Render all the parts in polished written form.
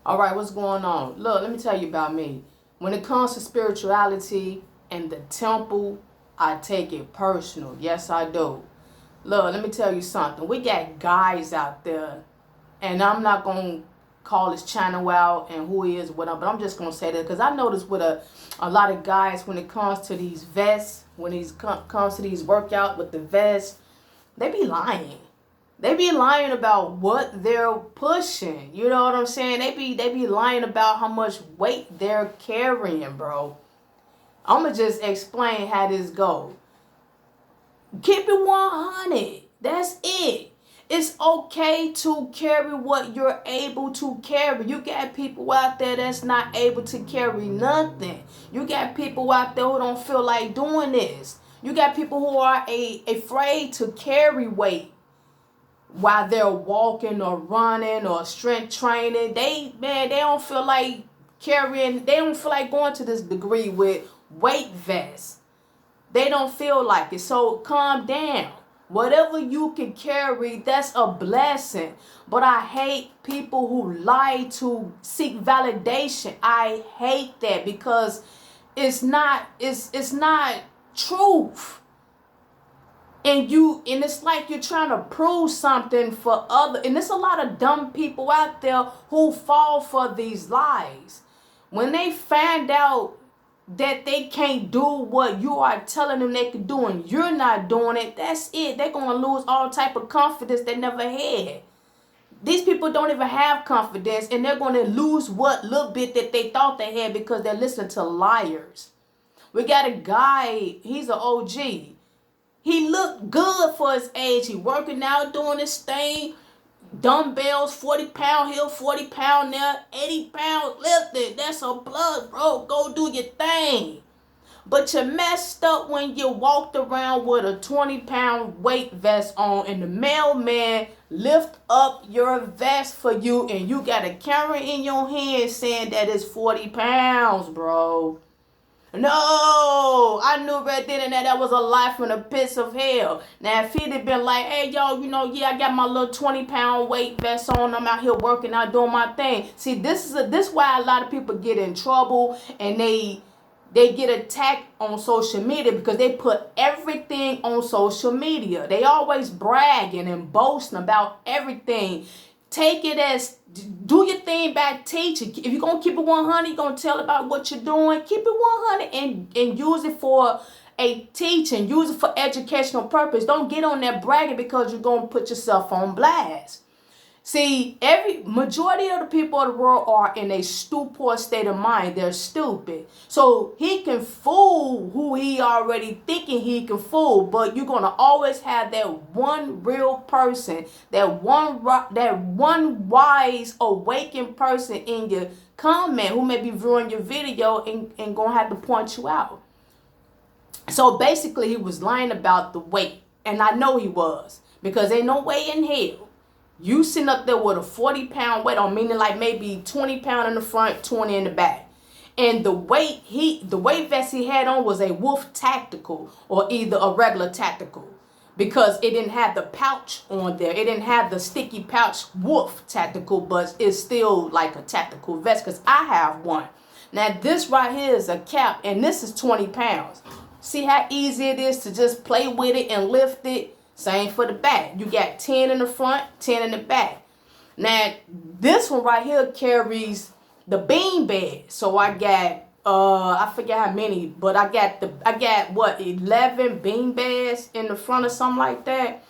All right, what's going on? Look, let me tell you about me. When it comes to spirituality and the temple, I take it personal. Yes, I do. Look, let me tell you something. We got guys out there, and I'm not going to call his channel out and who he is, whatever, but I'm just going to say that because I notice with a lot of guys when it comes to these vests, when it comes to these workout with the vests, they be lying. They be lying about what they're pushing. You know what I'm saying? They be lying about how much weight they're carrying, bro. I'ma just explain how this go. Keep it 100. That's it. It's okay to carry what you're able to carry. You got people out there that's not able to carry nothing. You got people out there who don't feel like doing this. You got people who are afraid to carry weight while they're walking or running or strength training. They don't feel like carrying, they don't feel like going to this degree with weight vests. They don't feel like it. So calm down. Whatever you can carry, that's a blessing. But I hate people who lie to seek validation. I hate that because it's not truth. And it's like you're trying to prove something for other, and there's a lot of dumb people out there who fall for these lies. When they find out that they can't do what you are telling them they can do and you're not doing it, that's it. They're going to lose all type of confidence they never had. These people don't even have confidence, and they're going to lose what little bit that they thought they had because they're listening to liars. We got a guy, he's an OG. He looked good for his age. He working out, doing his thing. Dumbbells, 40-pound here, 40-pound there, 80-pound lifting. That's a plus, bro. Go do your thing. But you messed up when you walked around with a 20-pound weight vest on and the mailman lift up your vest for you and you got a camera in your hand saying that it's 40 pounds, bro. No, I knew right then and there that was a lie from the pits of hell. Now, if he'd have been like, hey, yo, yeah, I got my little 20-pound weight vest on. I'm out here working out, doing my thing. See, this is why a lot of people get in trouble and they get attacked on social media because they put everything on social media. They always bragging and boasting about everything. Take it as, do your thing by teaching. If you're going to keep it 100, you're going to tell about what you're doing. Keep it 100 and use it for a teaching. Use it for educational purpose. Don't get on there bragging because you're going to put yourself on blast. See, every majority of the people of the world are in a stupor state of mind. They're stupid. So he can fool who he already thinking he can fool, but you're going to always have that one real person, that one wise, awakened person in your comment who may be viewing your video and going to have to point you out. So basically, he was lying about the weight. And I know he was, because ain't no way in hell you sitting up there with a 40-pound weight on, meaning like maybe 20-pound in the front, 20 in the back. And the weight vest he had on was a Wolf Tactical or either a regular Tactical, because it didn't have the pouch on there. It didn't have the sticky pouch Wolf Tactical, but it's still like a tactical vest because I have one. Now this right here is a cap, and this is 20 pounds. See how easy it is to just play with it and lift it? Same for the back. You got 10 in the front, 10 in the back. Now, this one right here carries the bean bag. So I got, I forget how many, but I got what, 11 bean bags in the front or something like that.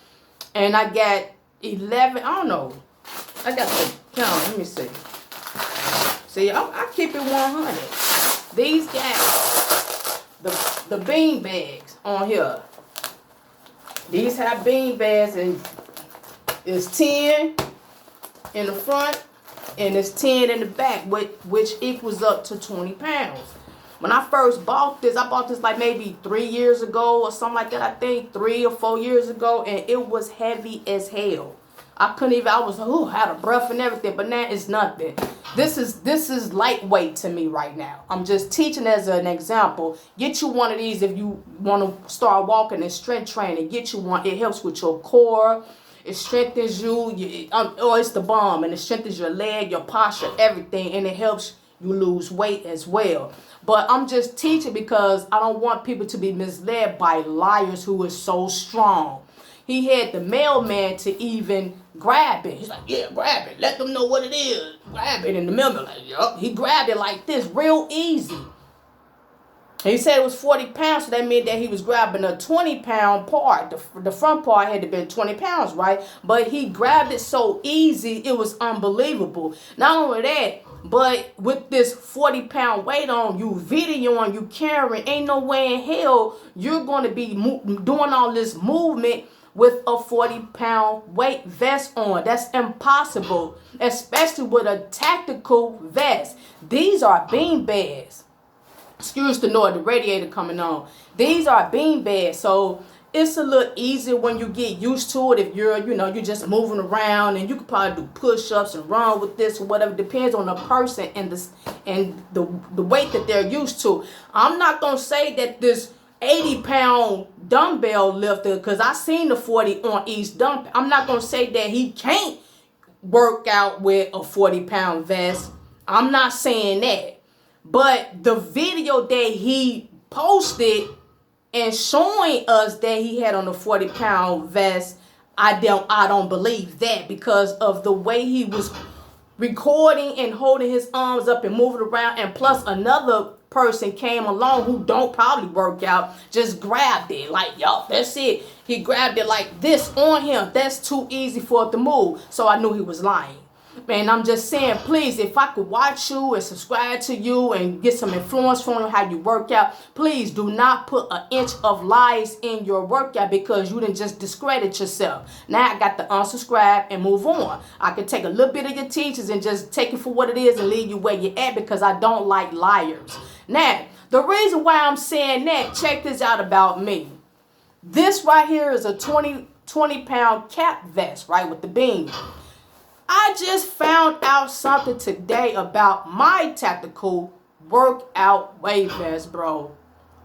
And I got 11, I don't know. I got the count, let me see. See, I keep it 100. These got the bean bags on here. These have bean bags, and it's 10 in the front and it's 10 in the back, which equals up to 20 pounds. When I first bought this, I bought this like maybe 3 years ago or something like that. I think 3 or 4 years ago, and it was heavy as hell. I was out of breath and everything, but now it's nothing. This is lightweight to me right now. I'm just teaching as an example. Get you one of these if you want to start walking and strength training. Get you one. It helps with your core. It strengthens you. It's the bomb, and it strengthens your leg, your posture, everything, and it helps you lose weight as well. But I'm just teaching because I don't want people to be misled by liars who is so strong. He had the mailman to even grab it. He's like, yeah, grab it. Let them know what it is. Grab it. And the mailman like, yup. He grabbed it like this, real easy. He said it was 40 pounds, so that meant that he was grabbing a 20-pound part. The front part had to be 20 pounds, right? But he grabbed it so easy, it was unbelievable. Not only that, but with this 40-pound weight on you, videoing, you carrying, ain't no way in hell you're going to be doing all this movement with a 40-pound weight vest on. That's impossible, especially with a tactical vest. These are bean bags. Excuse the noise, the radiator coming on. These are bean bags, so it's a little easier when you get used to it. If you're just moving around, and you could probably do push-ups and run with this or whatever. Depends on the person and the weight that they're used to. I'm not gonna say that this 80-pound dumbbell lifter, because I seen the 40 on each dumbbell. I'm not gonna say that he can't work out with a 40-pound vest. I'm not saying that. But the video that he posted and showing us that he had on a 40-pound vest, I don't believe that, because of the way he was recording and holding his arms up and moving around, and plus another person came along who don't probably work out, just grabbed it like, yo, that's it. He grabbed it like this on him. That's too easy for it to move. So I knew he was lying. Man, I'm just saying, please, if I could watch you and subscribe to you and get some influence from you how you work out, please do not put an inch of lies in your workout, because you didn't just discredit yourself. Now I got to unsubscribe and move on. I can take a little bit of your teachings and just take it for what it is and leave you where you're at, because I don't like liars. Now, the reason why I'm saying that, check this out about me. This right here is a 20-pound cap vest, right, with the beam. I just found out something today about my tactical workout weight vest, bro.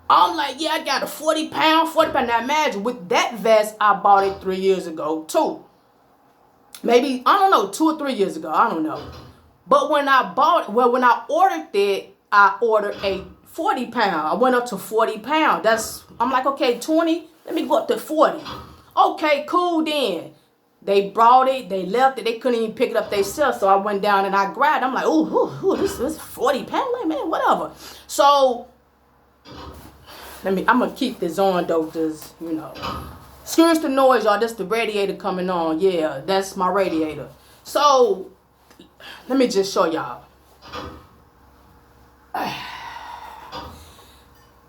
I'm like, yeah, I got a 40-pound. Now imagine, with that vest, I bought it 3 years ago, too. Maybe, I don't know, 2 or 3 years ago, I don't know. But when I ordered it, I ordered a 40-pound. I went up to 40 pounds. I'm like, okay, 20, let me go up to 40. Okay, cool then. They brought it, they left it, they couldn't even pick it up themselves. So I went down and I grabbed it. I'm like, ooh, this is 40 pounds, like, man, whatever. So I'm gonna keep this on though, just, excuse the noise, y'all. That's the radiator coming on. Yeah, that's my radiator. So let me just show y'all.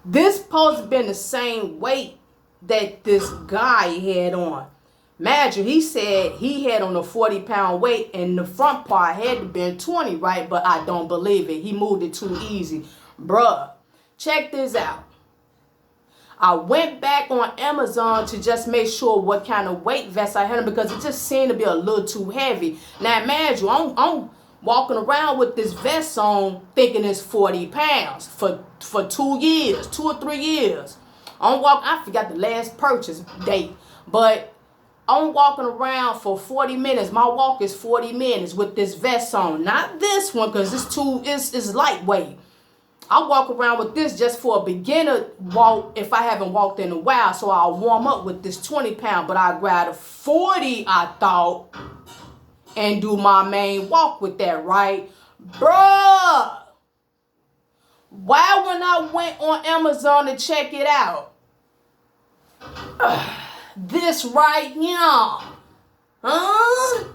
This supposed to been the same weight that this guy had on. Imagine, he said he had on a 40-pound weight and the front part had to be 20, right? But I don't believe it. He moved it too easy. Bruh, check this out. I went back on Amazon to just make sure what kind of weight vest I had, because it just seemed to be a little too heavy. Now imagine, I'm walking around with this vest on thinking it's 40 pounds for 2 years, 2 or 3 years. I forgot the last purchase date, but I'm walking around for 40 minutes. My walk is 40 minutes with this vest on. Not this one, because it's lightweight. I walk around with this just for a beginner walk if I haven't walked in a while. So I'll warm up with this 20-pound. But I grab a 40, I thought, and do my main walk with that, right? Bruh! Why when I went on Amazon to check it out? This right here. Huh?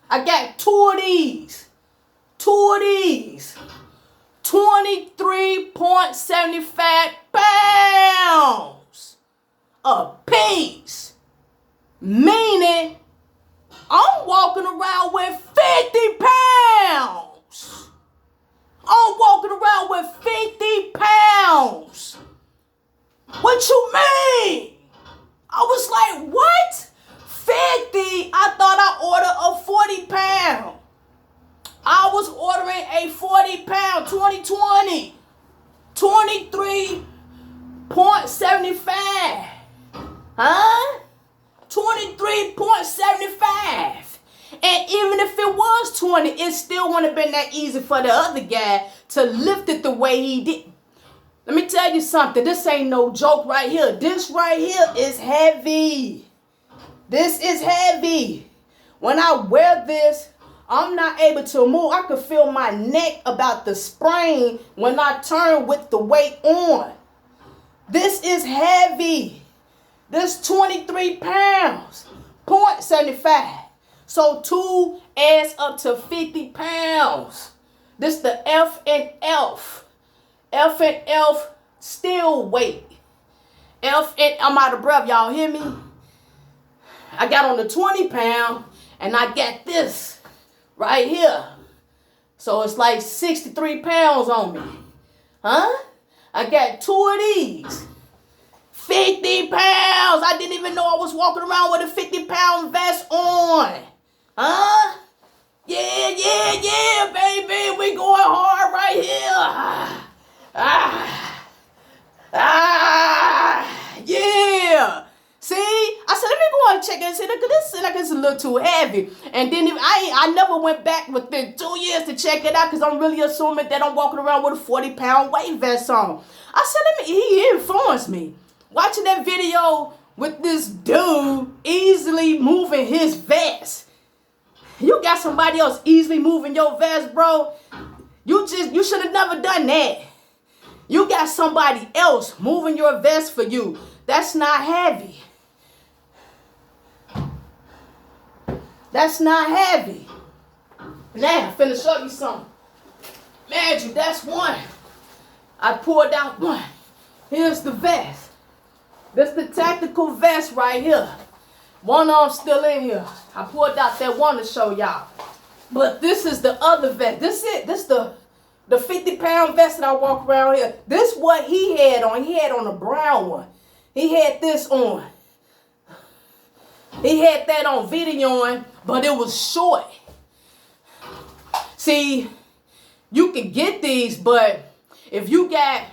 I got 2 of these. 23.75 pounds a piece. Meaning, I'm walking around with 50 pounds. I'm walking around with 50 pounds. What you mean? I was like, what? 50? I thought I ordered a 40-pound. I was ordering a 40-pound 2020. 23.75. Huh? 23.75. And even if it was 20, it still wouldn't have been that easy for the other guy to lift it the way he did. Let me tell you something. This ain't no joke right here. This right here is heavy. This is heavy. When I wear this, I'm not able to move. I can feel my neck about to sprain when I turn with the weight on. This is heavy. This 23 pounds, 0.75. So 2 adds up to 50 pounds. This the F and F. F and F still weight. I'm out of breath. Y'all hear me? I got on the 20 pound and I got this right here. So it's like 63 pounds on me. Huh? I got 2 of these. 50 pounds. I didn't even know I was walking around with a 50-pound vest on. Huh? Yeah, baby. We going hard right here. Yeah. See, I said, let me go and check this. This is a little too heavy. And then I never went back within 2 years to check it out because I'm really assuming that I'm walking around with a 40-pound weight vest on. I said, he influenced me. Watching that video with this dude easily moving his vest. You got somebody else easily moving your vest, bro. You should have never done that. You got somebody else moving your vest for you. That's not heavy. That's not heavy. Now, I'm finna show you something. Imagine, that's one. I pulled out one. Here's the vest. This the tactical vest right here. One arm still in here. I pulled out that one to show y'all. But this is the other vest. This the 50-pound vest that I walk around here. This what he had on. He had on a brown one. He had this on. He had that on videoing, but it was short. See, you can get these, but if you got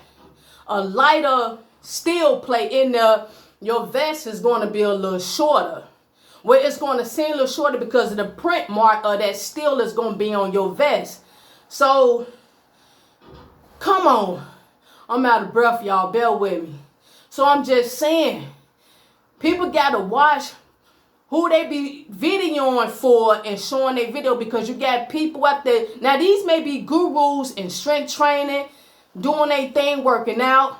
a lighter steel plate in there, your vest is going to be a little shorter. Well, it's going to seem a little shorter because of the print mark of that steel is going to be on your vest. So, come on. I'm out of breath, y'all. Bear with me. So, I'm just saying, people got to watch who they be videoing for and showing their video, because you got people out there. Now, these may be gurus in strength training, doing their thing, working out,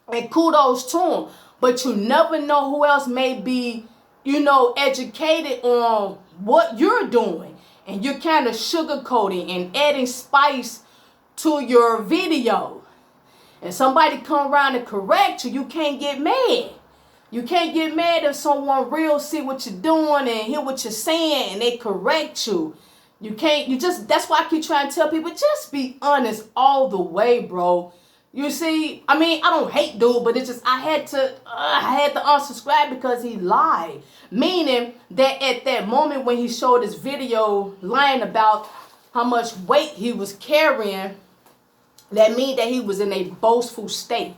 and kudos to them. But you never know who else may be, educated on what you're doing. And you're kind of sugarcoating and adding spice to your video. And somebody come around and correct you, you can't get mad. You can't get mad if someone real see what you're doing and hear what you're saying and they correct you. That's why I keep trying to tell people, just be honest all the way, bro. You see, I don't hate dude, but it's just I had to unsubscribe because he lied. Meaning that at that moment when he showed his video lying about how much weight he was carrying, that means that he was in a boastful state.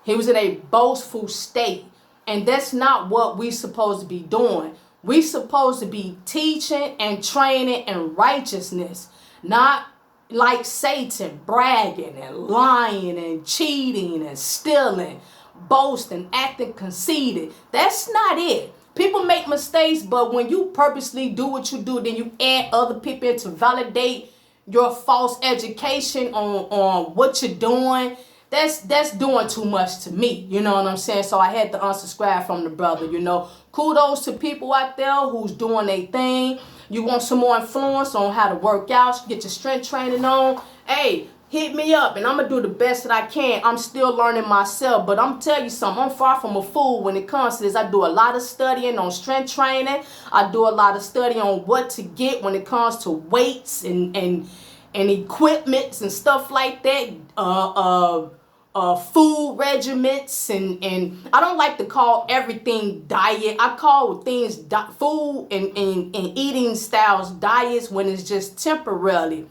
He was in a boastful state. And that's not what we supposed to be doing. We supposed to be teaching and training in righteousness, not like Satan, bragging and lying and cheating and stealing, boasting, acting conceited. That's not it. People make mistakes, but when you purposely do what you do, then you add other people in to validate your false education on what you're doing. That's doing too much to me. You know what I'm saying? So I had to unsubscribe from the brother, Kudos to people out there who's doing their thing. You want some more influence on how to work out, get your strength training on, hey, hit me up and I'm going to do the best that I can. I'm still learning myself, but I'm telling you something, I'm far from a fool when it comes to this. I do a lot of studying on strength training. I do a lot of studying on what to get when it comes to weights and equipments and stuff like that. Food regiments and I don't like to call everything diet. I call things food and eating styles diets when it's just temporarily.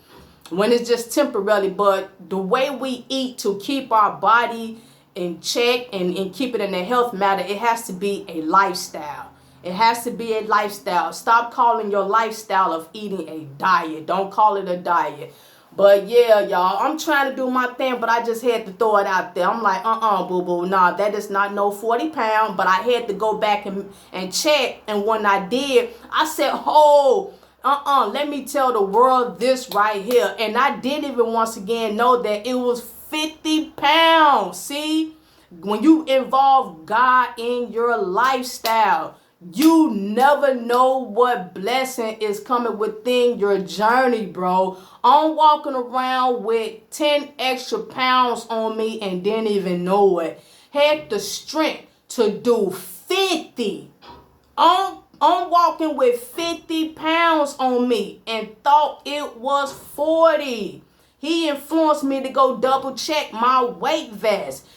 But the way we eat to keep our body in check and keep it in a health matter, it has to be a lifestyle. It has to be a lifestyle. Stop calling your lifestyle of eating a diet. Don't call it a diet. But yeah, y'all, I'm trying to do my thing, but I just had to throw it out there. I'm like, boo-boo, nah, that is not no 40 pound. But I had to go back and check. And when I did, I said, oh, let me tell the world this right here. And I didn't even once again know that it was 50 pounds. See, when you involve God in your lifestyle, you never know what blessing is coming within your journey, bro. I'm walking around with 10 extra pounds on me and didn't even know it. Had the strength to do 50. I'm walking with 50 pounds on me and thought it was 40. He influenced me to go double check my weight vest.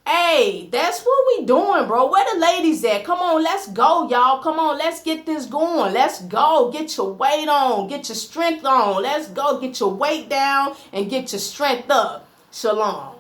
Hey, that's what we doing, bro. Where the ladies at? Come on, let's go, y'all. Come on, let's get this going. Let's go. Get your weight on. Get your strength on. Let's go. Get your weight down and get your strength up. Shalom.